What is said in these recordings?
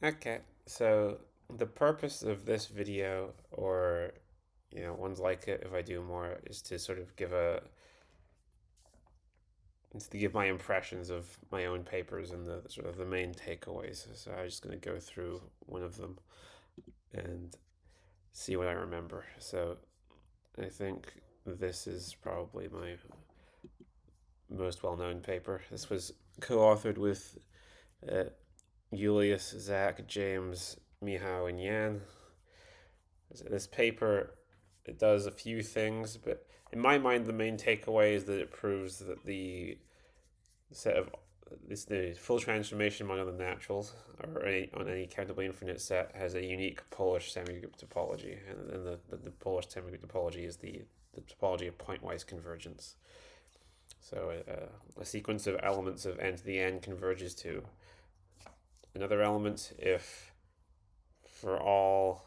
Okay, so the purpose of this video, or ones like it if I do more, is to sort of give my impressions of my own papers and the sort of the main takeaways. So I'm just going to go through one of them and see what I remember. So I think this is probably my most well-known paper. This was co-authored with uh, Julius, Zach, James, Mihao, and Yan. This paper, it does a few things, but in my mind, the main takeaway is that it proves that the set of the full transformation among the naturals or on any countably infinite set has a unique Polish semigroup topology, and the Polish semigroup topology is the topology of pointwise convergence. So a sequence of elements of n to the n converges to another element if for all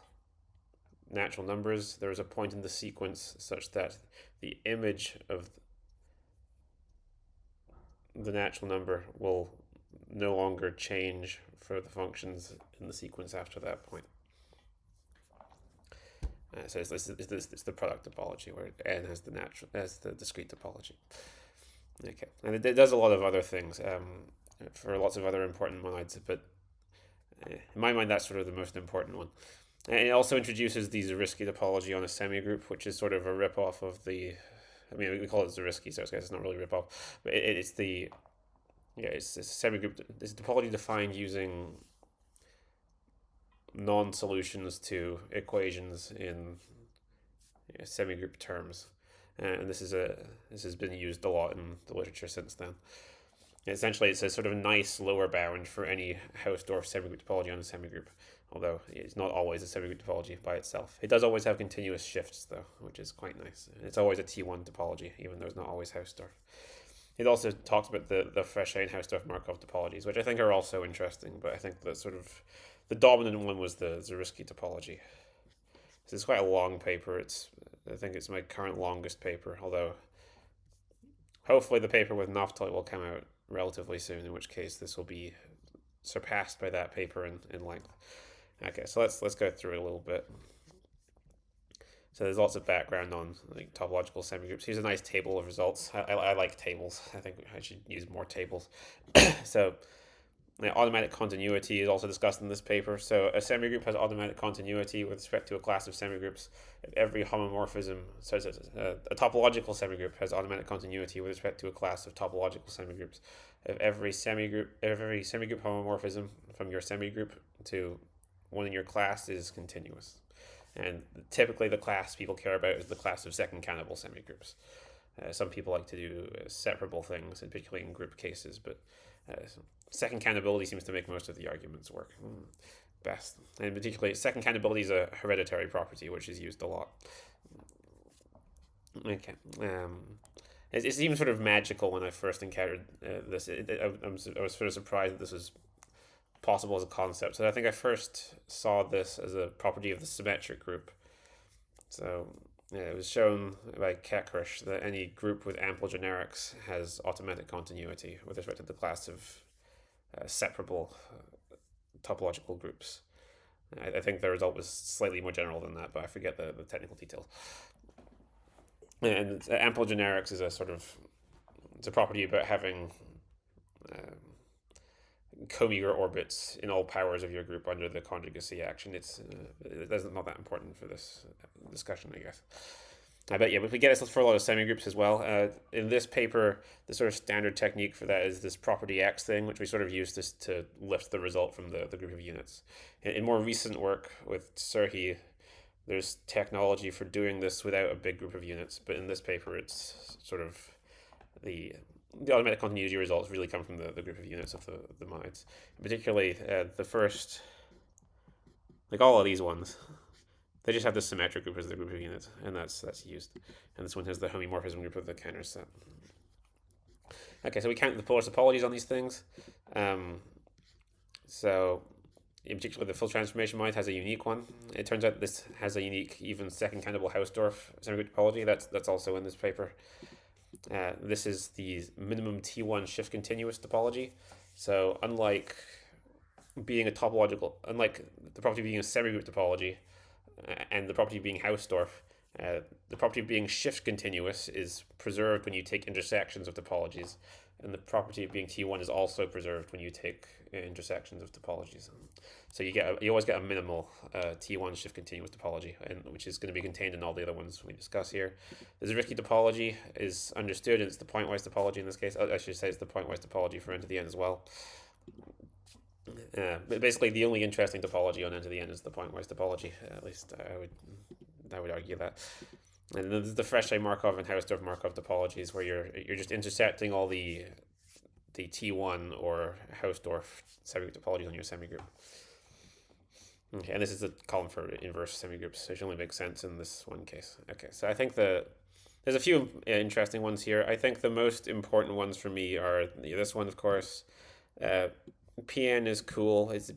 natural numbers there is a point in the sequence such that the image of the natural number will no longer change for the functions in the sequence after that point. So it's the product topology where n has the discrete topology. Okay, and it does a lot of other things for lots of other important monoids, but in my mind that's sort of the most important one. And it also introduces the Zariski topology on a semigroup, which is sort of a rip-off of the. I mean, we call it Zariski, so I guess it's not really a rip-off, but it's the it's a semigroup. It's a topology defined using non-solutions to equations in semigroup terms, and this has been used a lot in the literature since then. Essentially, it's a sort of nice lower bound for any Hausdorff semigroup topology on a semigroup, although it's not always a semigroup topology by itself. It does always have continuous shifts, though, which is quite nice. It's always a T1 topology, even though it's not always Hausdorff. It also talks about the Frechet and Hausdorff Markov topologies, which I think are also interesting, but I think the sort of the dominant one was the Zariski topology. So it's quite a long paper. I think it's my current longest paper, although hopefully the paper with Naftali will come out relatively soon, in which case this will be surpassed by that paper in length. Okay, so let's go through it a little bit. So there's lots of background on like topological semigroups. Here's a nice table of results. I like tables. I think I should use more tables. So automatic continuity is also discussed in this paper. So a semigroup has automatic continuity with respect to a class of semigroups. If every homomorphism, a topological semigroup has automatic continuity with respect to a class of topological semigroups. If every semigroup homomorphism from your semigroup to one in your class is continuous. And typically, the class people care about is the class of second countable semigroups. Some people like to do separable things, particularly in group cases, but second countability seems to make most of the arguments work best. And particularly, second countability is a hereditary property, which is used a lot. Okay. It seemed sort of magical when I first encountered this. I was sort of surprised that this was possible as a concept. So I think I first saw this as a property of the symmetric group. So it was shown by Kekrich that any group with ample generics has automatic continuity with respect to the class of separable topological groups. I think the result was slightly more general than that, but I forget the technical details. And ample generics is a sort of it's a property about having comeagre orbits in all powers of your group under the conjugacy action. It's not that important for this discussion, I guess. But yeah, we get this for a lot of semigroups as well. In this paper, the sort of standard technique for that is this property X thing, which we sort of use this to lift the result from the group of units. In more recent work with Serhi, there's technology for doing this without a big group of units, but in this paper, it's sort of the the automatic continuity results really come from the group of units of the monoids. Particularly the first, like all of these ones, they just have the symmetric group as the group of units, and that's used. And this one has the homomorphism group of the counter set. Okay, so we count the polar topologies on these things. So in particular, the full transformation monoid has a unique one. It turns out this has a unique, even second countable Hausdorff semigroup topology. That's also in this paper. This is the minimum T1 shift continuous topology. So unlike being a topological, unlike the property being a semigroup topology and the property being Hausdorff, the property of being shift continuous is preserved when you take intersections of topologies, and the property of being T1 is also preserved when you take intersections of topologies. So you always get a minimal T1 shift continuous topology, and which is going to be contained in all the other ones we discuss here. The Zariski topology is understood, and it's the pointwise topology in this case. I should say it's the pointwise topology for n to the n as well. But basically, the only interesting topology on n to the n is the pointwise topology. At least I would argue that. And then there's the Frechet Markov and Hausdorff Markov topologies, where you're just intersecting all the T1 or Hausdorff semigroup topologies on your semigroup. Okay, and this is the column for inverse semigroups, so it should only make sense in this one case. Okay, so I think there's a few interesting ones here. I think the most important ones for me are this one, of course. Pn is cool. It's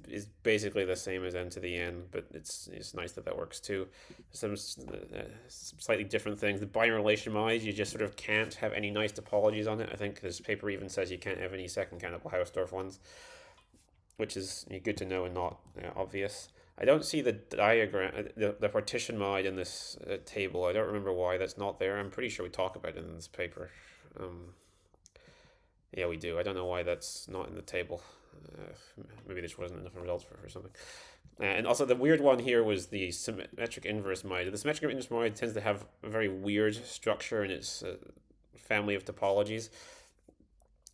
basically the same as n to the n, but it's nice that works too. Some slightly different things. The binary relation monoids, you just sort of can't have any nice topologies on it. I think this paper even says you can't have any second canonical Hausdorff ones, which is good to know and not obvious. I don't see the diagram, the partition monoid in this table. I don't remember why that's not there. I'm pretty sure we talk about it in this paper. Yeah, we do. I don't know why that's not in the table. Maybe there wasn't enough results for something. And also the weird one here was the symmetric inverse monoid. The symmetric inverse monoid tends to have a very weird structure in its family of topologies.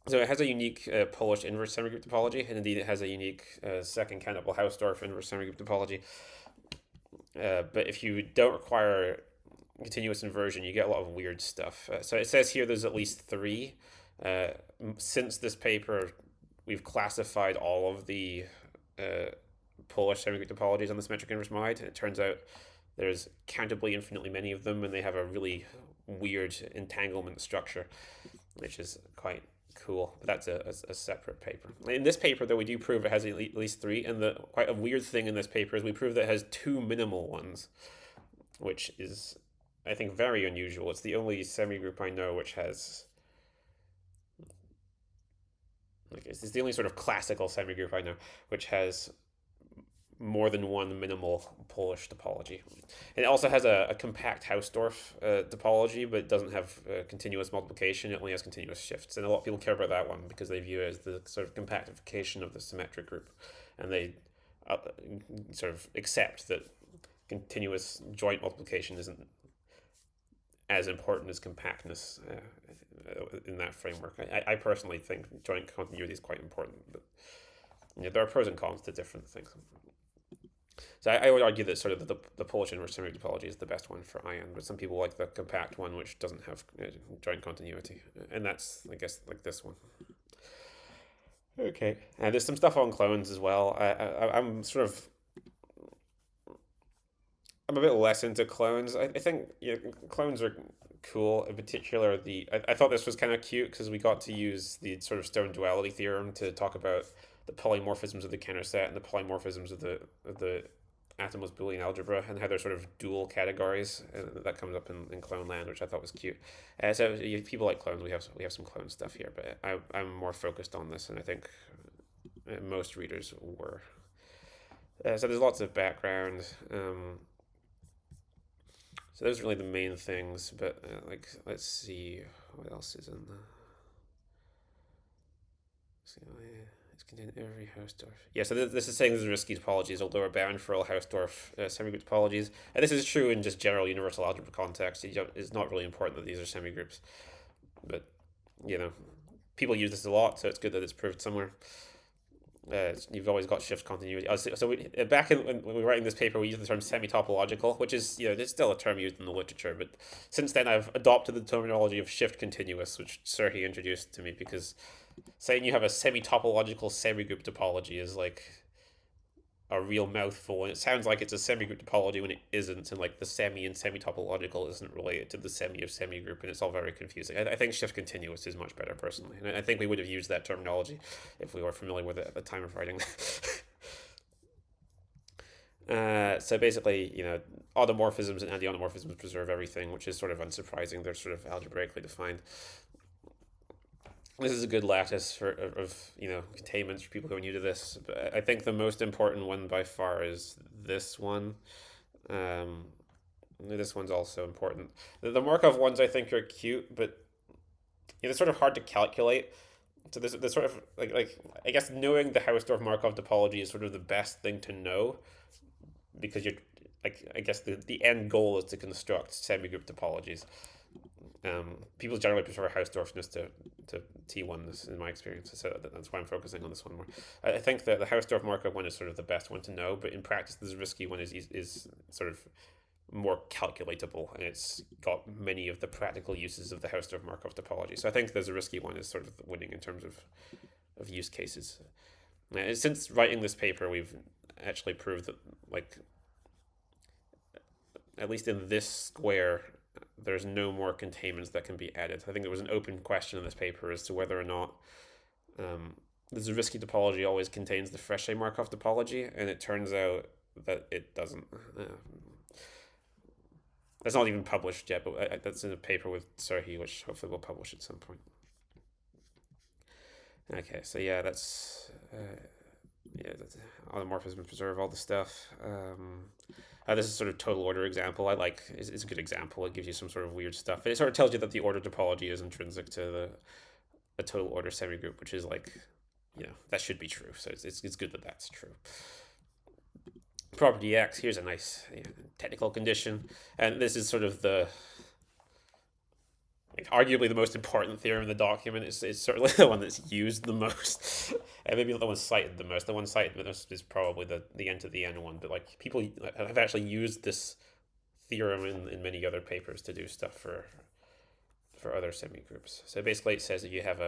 So it has a unique Polish inverse semigroup topology, and indeed it has a unique second canonical Hausdorff inverse semigroup topology. But if you don't require continuous inversion, you get a lot of weird stuff. So it says here there's at least 3. Since this paper, we've classified all of the Polish semigroup topologies on the symmetric inverse monoid, and it turns out there's countably infinitely many of them, and they have a really weird entanglement structure, which is quite cool. But that's a separate paper. In this paper, though, we do prove it has at least 3, and the quite a weird thing in this paper is we prove that it has 2 minimal ones, which is, I think, very unusual. It's the only semigroup I know which has... It's the only sort of classical semigroup I know which has more than one minimal Polish topology. And it also has a compact Hausdorff topology, but it doesn't have continuous multiplication. It only has continuous shifts. And a lot of people care about that one because they view it as the sort of compactification of the symmetric group. And they sort of accept that continuous joint multiplication isn't as important as compactness in that framework. I personally think joint continuity is quite important, but there are pros and cons to different things. So I would argue that sort of the Polish inverse semigroup topology is the best one for IN, but some people like the compact one, which doesn't have joint continuity, and that's, I guess, like this one. Okay, and there's some stuff on clones as well. I'm a bit less into clones. I think clones are cool. In particular, I thought this was kind of cute because we got to use the sort of stone duality theorem to talk about the polymorphisms of the counter set and the polymorphisms of the atomless Boolean algebra and how they're sort of dual categories, and that comes up in clone land, which I thought was cute. So if people like clones, we have some clone stuff here, but I'm more focused on this, and I think most readers were. So there's lots of background. So those are really the main things, but let's see what else is in the. It's contained in every Hausdorff. Yeah, so this is saying the Zariski topology is a lower bound for all Hausdorff semigroup topologies, and this is true in just general universal algebra context. It's not really important that these are semigroups, but people use this a lot, so it's good that it's proved somewhere. You've always got shift continuity. Back when we were writing this paper, we used the term semi-topological, which is, it's still a term used in the literature, but since then I've adopted the terminology of shift continuous, which Serhi introduced to me, because saying you have a semi-topological semigroup topology is like a real mouthful, and it sounds like it's a semigroup topology when it isn't, and like the semi and semi-topological isn't related to the semi of semigroup, and it's all very confusing. I think shift continuous is much better personally, and I think we would have used that terminology if we were familiar with it at the time of writing. So basically, automorphisms and anti-automorphisms preserve everything, which is sort of unsurprising. They're sort of algebraically defined. this is a good lattice of containments for people who are new to this. But I think the most important one by far is this one. Um, this one's also important. The Markov ones I think are cute, but they're sort of hard to calculate. So there's sort of like I guess knowing the Hausdorff Markov topology is sort of the best thing to know, because you're like I guess the end goal is to construct semi-group topologies. People generally prefer Hausdorffness to T1 in my experience, so that's why I'm focusing on this one more. I think that the Hausdorff Markov one is sort of the best one to know, but in practice the Zariski one is sort of more calculatable, and it's got many of the practical uses of the Hausdorff Markov topology. So I think the Zariski one is sort of winning in terms of use cases. And since writing this paper, we've actually proved that, like, at least in this square, there's no more containments that can be added. I think there was an open question in this paper as to whether or not the Zariski topology always contains the Frechet Markov topology, and it turns out that it doesn't. That's not even published yet, but that's in a paper with Zariski, which hopefully we'll publish at some point. Okay, so yeah, that's automorphism, preserve all the stuff. This is sort of total order example. It's a good example. It gives you some sort of weird stuff. It sort of tells you that the order topology is intrinsic to the total order semigroup, which is like, that should be true. So it's good that that's true. Property X, here's a nice technical condition, and this is sort of arguably the most important theorem in the document. It's certainly the one that's used the most, and maybe the one cited the most. The one cited the most is probably the n to the n one, but like people have actually used this theorem in many other papers to do stuff for other semigroups. So basically it says that if you have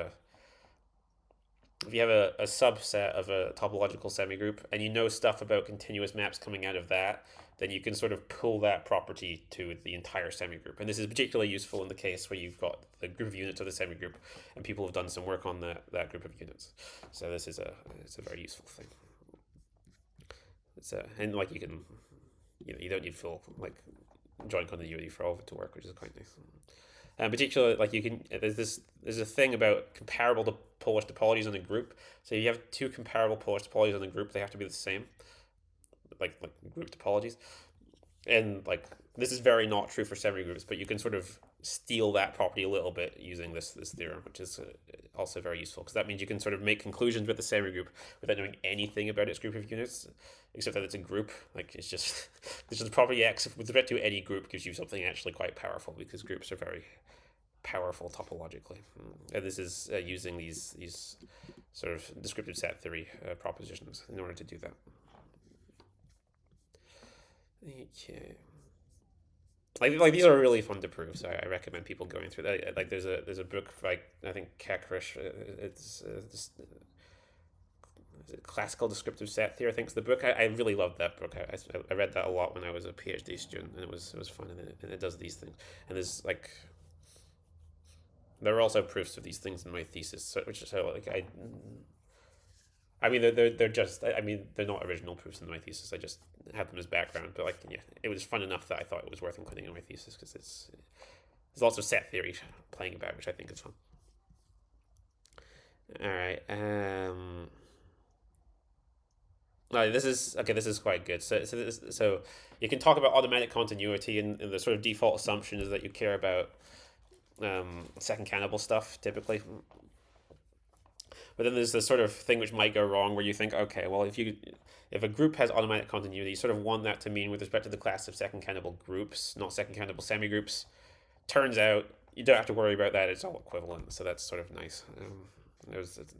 a subset of a topological semigroup and you know stuff about continuous maps coming out of that, then you can sort of pull that property to the entire semigroup. And this is particularly useful in the case where you've got the group of units of the semigroup and people have done some work on that group of units. So this is it's a very useful thing. And like you don't need full like joint continuity for all of it to work, which is quite nice. And particularly, like there's a thing about comparable to Polish topologies in a group. So if you have two comparable Polish topologies in a group, they have to be the same, like group topologies. And like this is very not true for semigroups, but you can sort of steal that property a little bit using this theorem, which is also very useful, because that means you can sort of make conclusions with the semigroup without knowing anything about its group of units, except that it's a group. Like it's just property X with respect to any group gives you something actually quite powerful, because groups are very powerful topologically. And this is using these sort of descriptive set theory propositions in order to do that. Okay. Like these are really fun to prove, so I recommend people going through that. Like there's a book by I think Kekrish. It's classical descriptive set theory, I think is the book. I really loved that book. I read that a lot when I was a PhD student, and it was fun, and it does these things. And there's like there are also proofs of these things in my thesis, which so like I mean, they're just. I mean, they're not original proofs in my thesis. I just had them as background. But like, yeah, it was fun enough that I thought it was worth including in my thesis, because there's lots of set theory playing about, which I think is fun. All right. This is quite good. So you can talk about automatic continuity, and the sort of default assumption is that you care about second cannibal stuff typically. But then there's this sort of thing which might go wrong, where you think, okay, well, if a group has automatic continuity, you sort of want that to mean with respect to the class of second cannibal groups, not second cannibal semigroups. Turns out you don't have to worry about that; it's all equivalent. So that's sort of nice.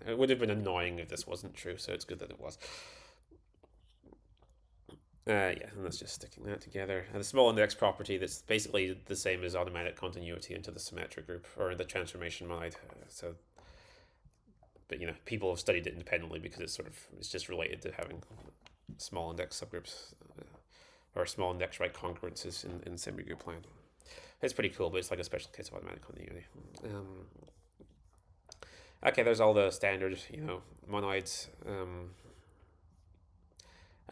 It would have been annoying if this wasn't true, so it's good that it was. Yeah, and that's just sticking that together. And the small index property, that's basically the same as automatic continuity into the symmetric group or the transformation monoid. But people have studied it independently, because it's just related to having small index subgroups or small index right congruences in semigroup land. It's pretty cool, but it's like a special case of automatic continuity. Okay, there's all the standard monoids.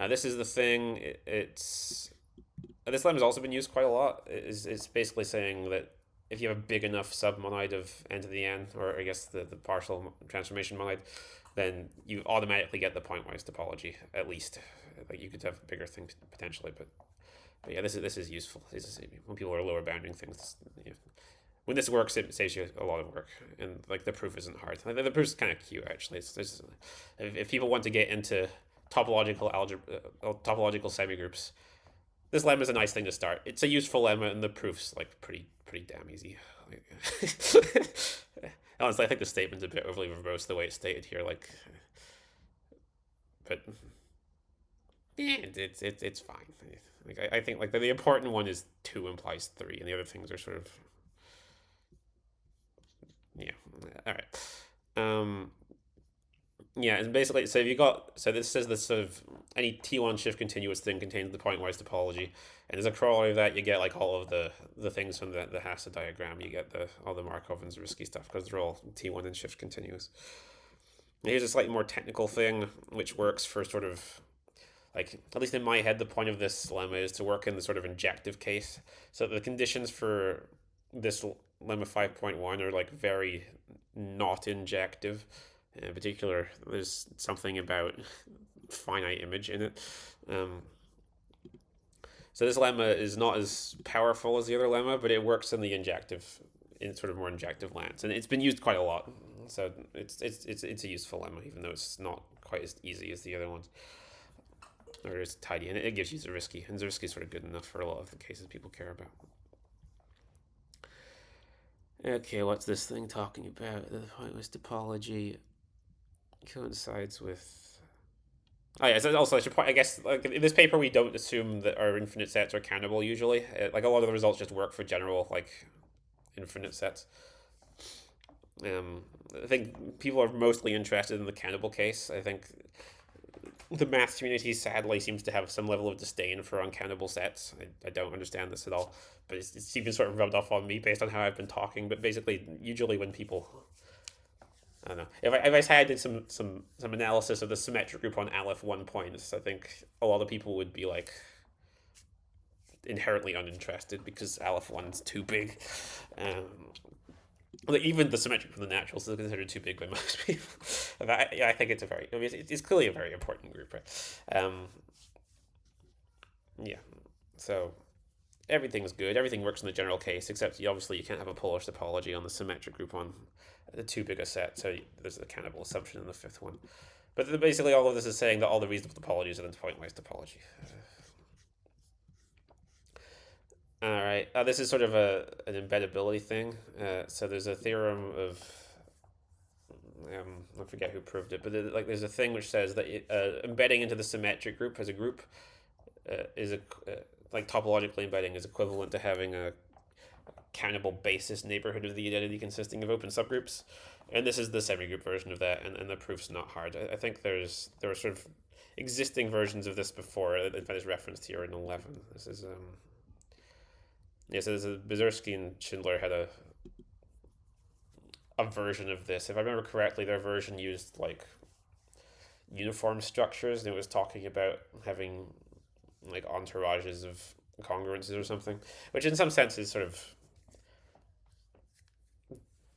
This is the thing. This lemma has also been used quite a lot. It's basically saying that if you have a big enough submonoid of n to the n, or I guess the partial transformation monoid, then you automatically get the pointwise topology, at least. Like, you could have bigger things potentially, but yeah, this is useful. This is, when people are lower bounding things, when this works, it saves you a lot of work, and like the proof isn't hard. Like, the proof's kind of cute, actually. If people want to get into topological algebra, topological semigroups, this lemma is a nice thing to start. It's a useful lemma, and the proof's like pretty damn easy. Honestly, I think the statement's a bit overly verbose the way it's stated here. Like, but yeah, it's fine. Like, I think like the important one is 2 implies 3, and the other things are sort of, yeah. All right. Yeah, and basically, so if you got, so this says this sort of any T1 shift continuous thing contains the pointwise topology, and as a corollary of that, you get like all of the things from the Hasse diagram. You get all the Markov and Zariski stuff because they're all T1 and shift continuous. And here's a slightly more technical thing which works for sort of, like, at least in my head, the point of this lemma is to work in the sort of injective case. So the conditions for this lemma 5.1 are like very not injective. In particular, there's something about finite image in it. So this lemma is not as powerful as the other lemma, but it works in sort of more injective lands, and it's been used quite a lot. So it's a useful lemma, even though it's not quite as easy as the other ones, or as tidy, and it gives you Zariski, and Zariski is sort of good enough for a lot of the cases people care about. Okay, what's this thing talking about? The pointless topology coincides with. Oh yeah, so also I should point. I guess like in this paper we don't assume that our infinite sets are cannibal usually. Like a lot of the results just work for general like infinite sets. I think people are mostly interested in the cannibal case. I think the math community sadly seems to have some level of disdain for uncannibal sets. I don't understand this at all, but it's even sort of rubbed off on me based on how I've been talking. But basically, usually when people, I don't know, if I did some analysis of the symmetric group on Aleph 1 points, I think a lot of people would be like inherently uninterested because Aleph 1's too big. Like even the symmetric from the naturals is considered too big by most people. I think it's it's clearly a very important group, right? Yeah. So everything's good. Everything works in the general case, except obviously you can't have a Polish topology on the symmetric group on the too big a set. So there's a cannibal assumption in the 5th one. But basically, all of this is saying that all the reasonable topologies are the pointwise topology. All right. This is sort of an embeddability thing. So there's a theorem of I forget who proved it, but there's a thing which says that embedding into the symmetric group as a group is like topologically embedding is equivalent to having a cannibal basis neighborhood of the identity consisting of open subgroups, and this is the semigroup version of that, and the proof's not hard. I think there are sort of existing versions of this before that is referenced here in 11. This is so Zariski and Schindler had a version of this. If I remember correctly, their version used like uniform structures, and it was talking about having like entourages of congruences or something, which in some sense is sort of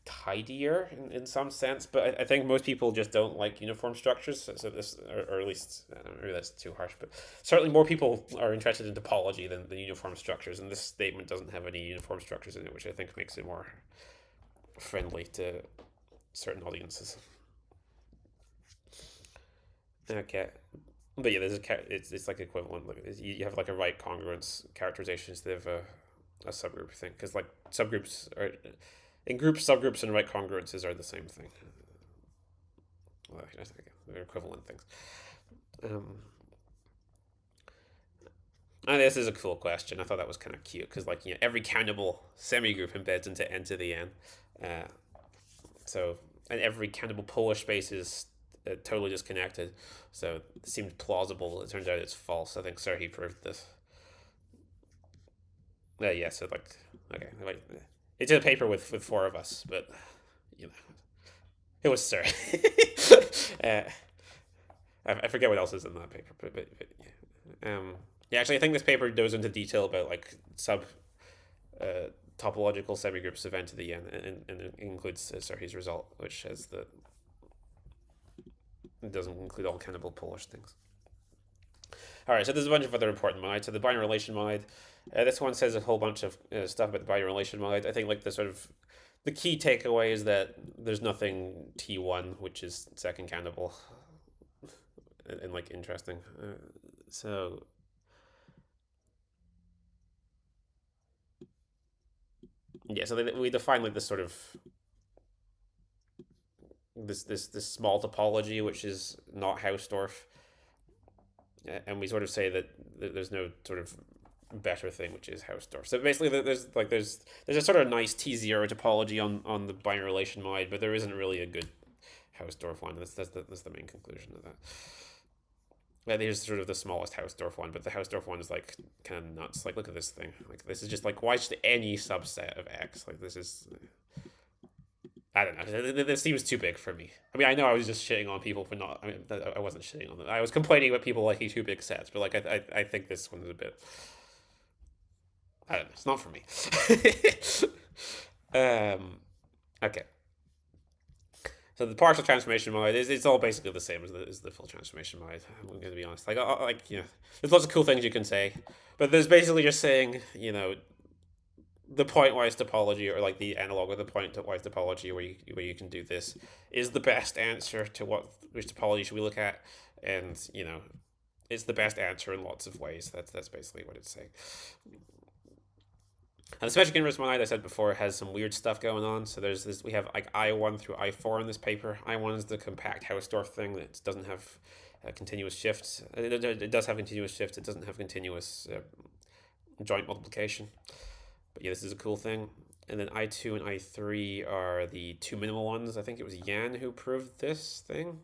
tidier in some sense, but I think most people just don't like uniform structures. So this, or at least, I don't know, maybe that's too harsh, but certainly more people are interested in topology than the uniform structures, and this statement doesn't have any uniform structures in it, which I think makes it more friendly to certain audiences. Okay, but yeah, it's like equivalent. Like you have like a right congruence characterization instead of a subgroup thing, because like subgroups are in groups, subgroups, and right congruences are the same thing. Well, they're equivalent things. And this is a cool question. I thought that was kind of cute because, like, every cannibal semigroup embeds into n to the n. And every cannibal Polish space is totally disconnected. So it seemed plausible. It turns out it's false. I think Serhi proved this. Yeah. So like, okay, wait. It's in a paper with 4 of us, but it was Serhi. I forget what else is in that paper, but yeah. Actually, I think this paper goes into detail about like topological semigroups of n to the n, and it includes Zariski's result, which has the it doesn't include all cannibal Polish things. All right, so there's a bunch of other important monoids. So the binary relation monoid, this one says a whole bunch of stuff about the binary relation monoid. I think like the key takeaway is that there's nothing T1 which is second cannibal, and like interesting. So yeah, so we define like this sort of this small topology which is not Hausdorff, and we sort of say that there's no sort of better thing which is Hausdorff. So basically, there's a sort of nice T0 topology on the binary relation monoid, but there isn't really a good Hausdorff one. That's the main conclusion of that. Yeah, here's sort of the smallest Hausdorff one, but the Hausdorff one is like kind of nuts. Like, look at this thing. Like, this is just like, why should any subset of X? Like, this is, I don't know. This seems too big for me. I mean, I know I was just shitting on people for not. I mean, I wasn't shitting on them. I was complaining about people liking too big sets, but like, I think this one is a bit. I don't know. It's not for me. Okay. So the partial transformation mode it's all basically the same as the full transformation mode. I'm going to be honest. Like there's lots of cool things you can say, but there's basically just saying the pointwise topology, or like the analog of the pointwise topology, where you can do this, is the best answer to which topology should we look at, and it's the best answer in lots of ways. That's basically what it's saying. And the symmetric inverse monoid, I said before, has some weird stuff going on. So there's this. We have like I1 through I4 in this paper. I1 is the compact Hausdorff thing that doesn't have continuous shifts. It does have continuous shifts. It doesn't have continuous joint multiplication. But yeah, this is a cool thing. And then I2 and I3 are the two minimal ones. I think it was Jan who proved this thing.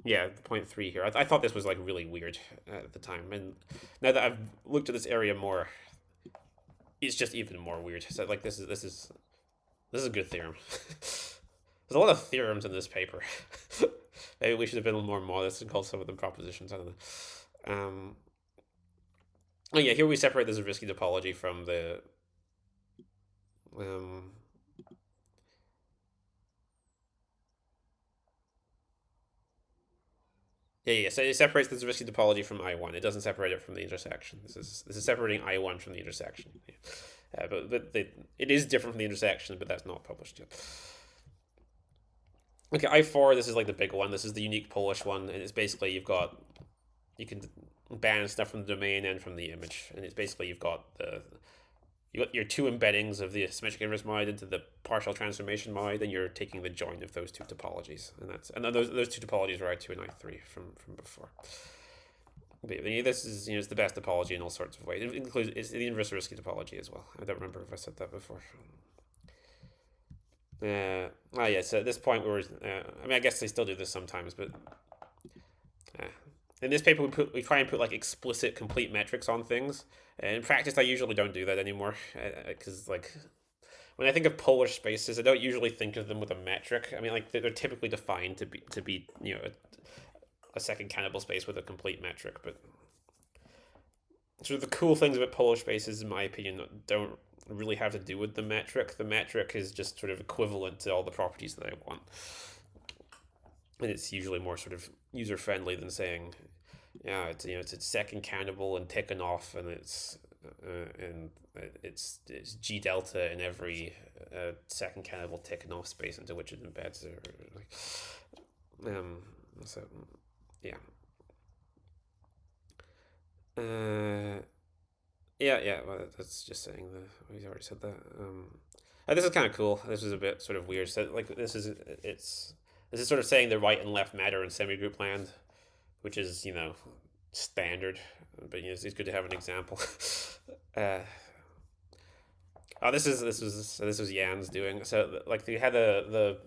Yeah, the 0.3 here. I thought this was like really weird at the time, and now that I've looked at this area more, it's just even more weird. So like this is a good theorem. There's a lot of theorems in this paper. Maybe we should have been more modest and called some of them propositions. I don't know. Oh yeah, here we separate the Zariski topology from the Yeah. So it separates the Zariski topology from I1. It doesn't separate it from the intersection. This is separating I1 from the intersection. Yeah. It is different from the intersection, but that's not published yet. Okay, I4. This is like the big one. This is the unique Polish one, and it's basically you can ban stuff from the domain and from the image, and it's basically you got your two embeddings of the symmetric inverse monoid into the partial transformation monoid, and you're taking the joint of those two topologies, and those two topologies are I2 and I3 from before. But this is it's the best topology in all sorts of ways. It includes it's the inverse Zariski topology as well. I don't remember if I said that before. Yeah. So at this point I guess they still do this sometimes, but in this paper we try and put like explicit complete metrics on things. And in practice, I usually don't do that anymore, because like when I think of Polish spaces, I don't usually think of them with a metric. I mean, like they're typically defined to be a second cannibal space with a complete metric. But sort of the cool things about Polish spaces, in my opinion, don't really have to do with the metric. The metric is just sort of equivalent to all the properties that I want, and it's usually more sort of user friendly than saying, yeah, it's it's a second cannibal and Tikhonov, and it's G delta in every second cannibal Tikhonov space into which it embeds. So yeah. Yeah. Well, that's just saying we already said that. This is kind of cool. This is a bit sort of weird. So like this is sort of saying the right and left matter in semigroup land, which is standard, but it's good to have an example. This was Jan's doing. So like you had the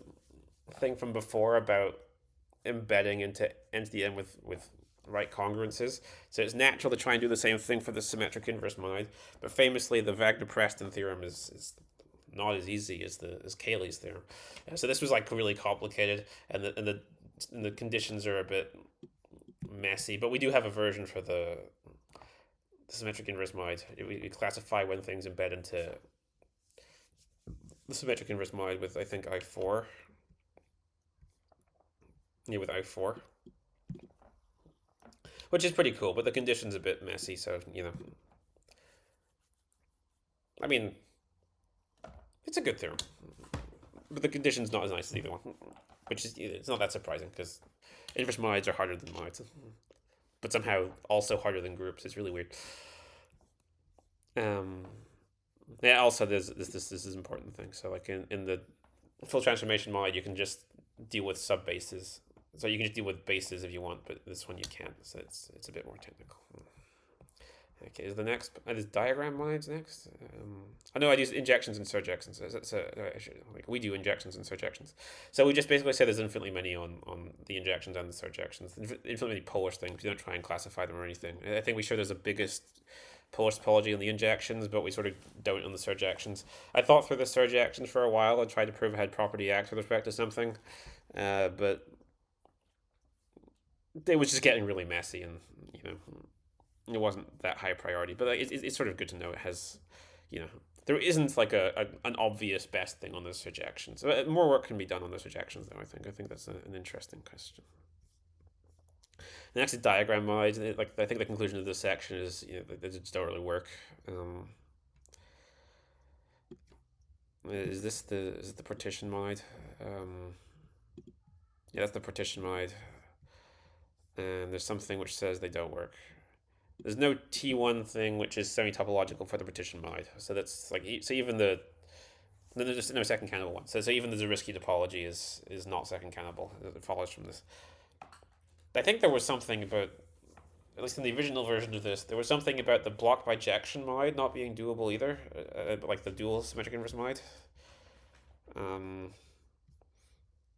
thing from before about embedding into entity n with right congruences. So it's natural to try and do the same thing for the symmetric inverse monoid, but famously the Wagner-Preston theorem is not as easy as Cayley's theorem. So this was like really complicated, and the conditions are a bit messy, but we do have a version for the the symmetric inverse moid. We classify when things embed into the symmetric inverse moid with, I think, I4. Yeah, with I4. Which is pretty cool, but the condition's a bit messy, so, I mean, it's a good theorem. But the condition's not as nice as either one. Which is, it's not that surprising, because inverse moids are harder than moids. But somehow also harder than groups. It's really weird. Yeah, also this is an important thing. So like in the full transformation mod, you can just deal with subbases. So you can just deal with bases if you want, but this one you can't. So it's a bit more technical. Okay, is the next is diagram mods next? I know I use injections and surjections. So like we do injections and surjections. So we just basically say there's infinitely many on the injections and the surjections. Infinitely many Polish things. We don't try and classify them or anything. I think we show there's a biggest Polish topology on the injections, but we sort of don't on the surjections. I thought through the surjections for a while and tried to prove I had property X with respect to something, but it was just getting really messy, and it wasn't that high priority. But it's sort of good to know it has, there isn't like an obvious best thing on those surjections. So more work can be done on those surjections, though. I think that's an interesting question. The next is diagram mods. Like I think the conclusion of this section is they just don't really work. Is the partition mod? Yeah, that's the partition mod. And there's something which says they don't work. There's no T1 thing which is semi-topological for the partition mod. So that's like even there's no second cannibal one. So even the Zariski topology is not second cannibal. It follows from this. I think there was something about, at least in the original version of this, there was something about the block bijection mod not being doable either, like the dual symmetric inverse mod.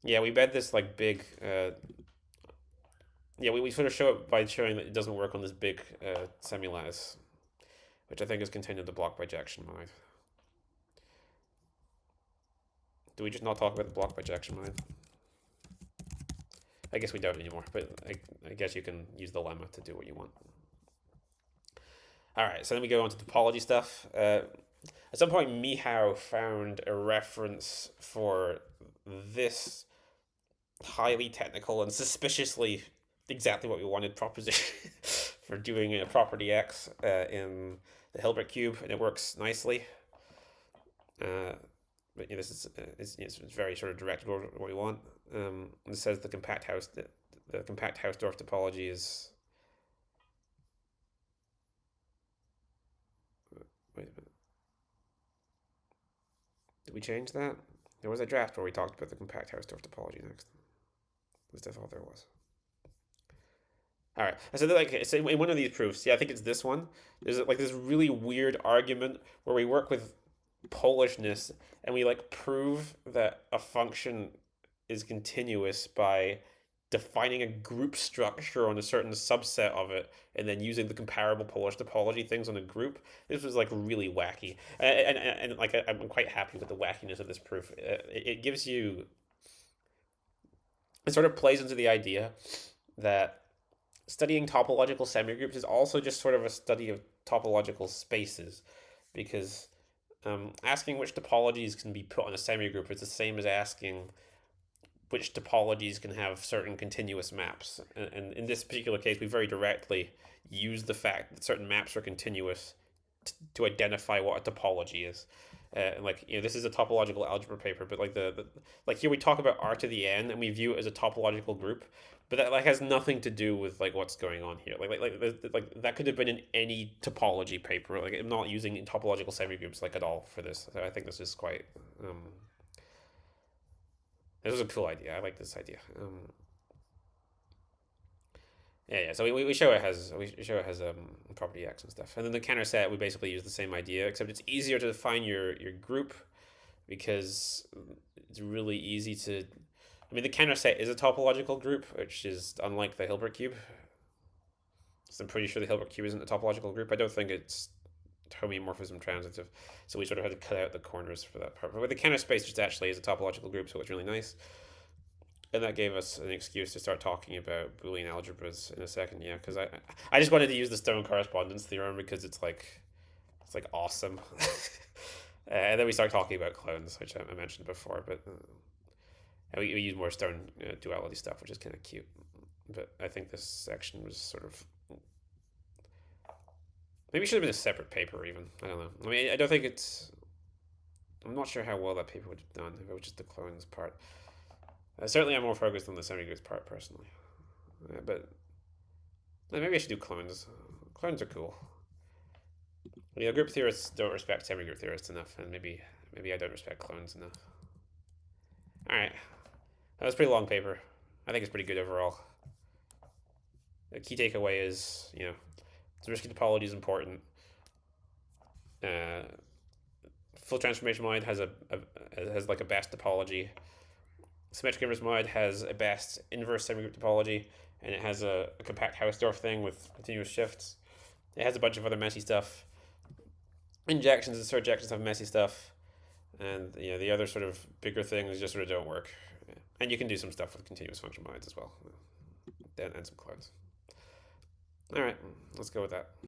Yeah, we bet this like big. Yeah, we sort of show it by showing that it doesn't work on this big semilattice, which I think is contained in the block bijection mod. Do we just not talk about the block bijection mod? I guess we don't anymore, but I guess you can use the lemma to do what you want. All right, so then we go on to topology stuff. At some point, Mihao found a reference for this highly technical and suspiciously exactly what we wanted proposition for doing a property X in the Hilbert cube, and it works nicely. But this is it's very sort of directed toward what we want. It says the compact Hausdorff topology is. Wait a minute. Did we change that? There was a draft where we talked about the compact Hausdorff topology next. At least I thought there was. All right. So in one of these proofs, I think it's this one. There's like this really weird argument where we work with Polishness and we like prove that a function is continuous by defining a group structure on a certain subset of it and then using the comparable Polish topology things on a group. This was like really wacky, and like I'm quite happy with the wackiness of this proof. It gives you, it sort of plays into the idea that studying topological semigroups is also just sort of a study of topological spaces, because asking which topologies can be put on a semigroup is the same as asking which topologies can have certain continuous maps. And in this particular case, we very directly use the fact that certain maps are continuous to identify what a topology is. This is a topological algebra paper, but like here we talk about R to the n and we view it as a topological group, but that like has nothing to do with like what's going on here. Like that could have been in any topology paper. Like I'm not using topological semigroups like at all for this. So I think this is quite. This is a cool idea. I like this idea. Yeah. So we show it has property X and stuff, and then the counter set we basically use the same idea, except it's easier to define your group because it's really easy to. I mean, the counter set is a topological group, which is unlike the Hilbert cube. So I'm pretty sure the Hilbert cube isn't a topological group. I don't think it's homeomorphism transitive, so we sort of had to cut out the corners for that part. But the counter space just actually is a topological group, so it's really nice. And that gave us an excuse to start talking about Boolean algebras in a second, yeah, because I just wanted to use the stone correspondence theorem because it's like awesome. And then we start talking about clones, which I mentioned before, but and we use more stone duality stuff, which is kind of cute. But I think this section was sort of maybe it should have been a separate paper even. I don't know. I mean, I don't think it's. I'm not sure how well that paper would have done if it was just the clones part. Certainly, I'm more focused on the semigroups part personally. But maybe I should do clones. Clones are cool. You know, group theorists don't respect semigroup theorists enough, and maybe I don't respect clones enough. All right, that was a pretty long paper. I think it's pretty good overall. The key takeaway is, you know, Zariski topology is important. Uh, full transformation monoid has like a best topology. Symmetric inverse monoid has a best inverse semigroup topology, and it has a compact Hausdorff thing with continuous shifts. It has a bunch of other messy stuff. Injections and surjections have messy stuff, and you know the other sort of bigger things just sort of don't work. And you can do some stuff with continuous function monoids as well, and some clones. All right, let's go with that.